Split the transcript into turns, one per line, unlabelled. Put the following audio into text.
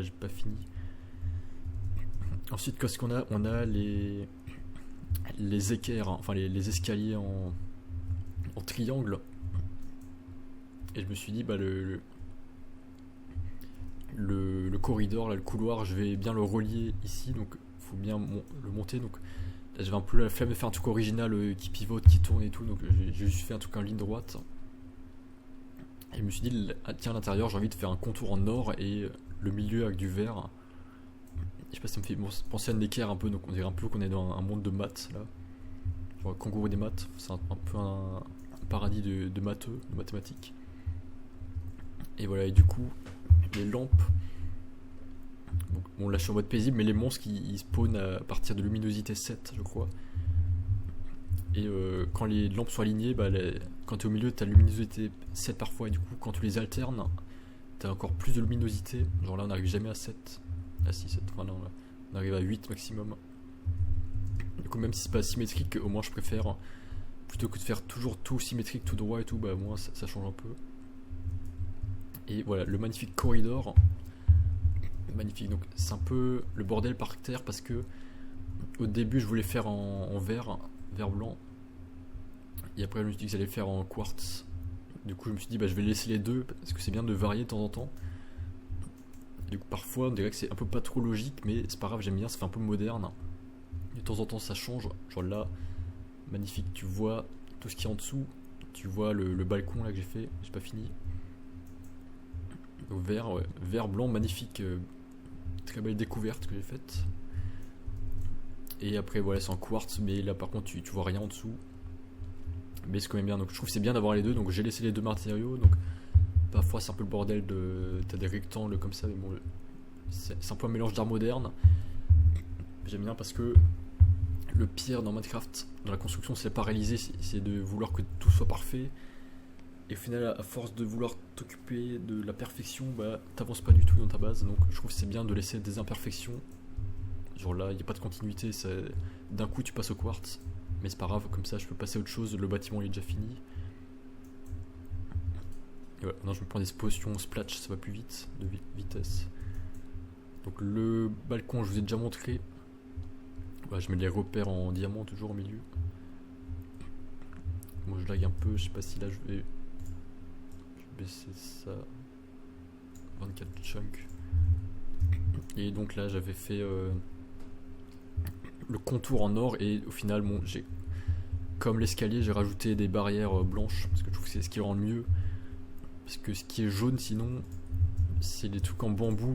là j'ai pas fini. Ensuite, qu'est-ce qu'on a? On a les équerres, hein, enfin les escaliers en triangle. Et je me suis dit, bah le corridor, là, le couloir, je vais bien le relier ici, donc faut bien le monter. Donc là, j'avais un peu la flemme de faire un truc original qui pivote, qui tourne et tout, donc j'ai juste fait un truc en ligne droite. Et je me suis dit, tiens, à l'intérieur, j'ai envie de faire un contour en or et le milieu avec du vert. Je sais pas, ça me fait penser à une équerre un peu, donc on dirait un peu qu'on est dans un monde de maths là. Genre kangourou des maths, c'est un peu un paradis de matheux, de mathématiques. Et voilà, et du coup, les lampes. Donc, bon, là je suis en mode paisible, mais les monstres ils spawnent à partir de luminosité 7, je crois. Et quand les lampes sont alignées, bah, quand tu es au milieu, tu as luminosité 7 parfois, et du coup, quand tu les alternes, tu as encore plus de luminosité. Genre là, on n'arrive jamais à 7. Ah si, 7, enfin, non, là, on arrive à 8 maximum. Du coup, même si c'est pas symétrique, au moins je préfère, plutôt que de faire toujours tout symétrique, tout droit et tout, bah, au moins ça change un peu. Et voilà, le magnifique corridor. Magnifique, donc c'est un peu le bordel par terre parce que au début je voulais faire en vert blanc, et après je me suis dit que j'allais faire en quartz. Du coup je me suis dit bah je vais laisser les deux parce que c'est bien de varier de temps en temps. Du coup parfois on dirait que c'est un peu pas trop logique, mais c'est pas grave, j'aime bien, ça fait un peu moderne. De temps en temps ça change, genre là, magnifique, tu vois tout ce qui est en dessous, tu vois le balcon là que j'ai pas fini. Donc vert, ouais, vert blanc, magnifique, très belle découverte que j'ai faite. Et après voilà, c'est en quartz, mais là par contre tu vois rien en dessous. Mais c'est quand même bien, donc je trouve que c'est bien d'avoir les deux, donc j'ai laissé les deux matériaux. Donc parfois c'est un peu le bordel t'as des rectangles comme ça, mais bon, c'est un peu un mélange d'art moderne. J'aime bien parce que le pire dans Minecraft, dans la construction, c'est pas réaliser, c'est de vouloir que tout soit parfait. Et au final, à force de vouloir t'occuper de la perfection, bah t'avances pas du tout dans ta base. Donc je trouve que c'est bien de laisser des imperfections. Genre là, il n'y a pas de continuité, d'un coup tu passes au quartz. Mais c'est pas grave, comme ça je peux passer à autre chose, le bâtiment il est déjà fini. Et voilà, maintenant je me prends des potions splash, ça va plus vite, de vitesse. Donc le balcon, je vous ai déjà montré. Voilà, je mets les repères en diamant toujours au milieu. Moi je lag un peu, je sais pas si là je vais baisser ça. 24 chunks. Et donc là j'avais fait le contour en or, et au final bon, comme l'escalier, j'ai rajouté des barrières blanches parce que je trouve que c'est ce qui rend le mieux, parce que ce qui est jaune sinon c'est des trucs en bambou.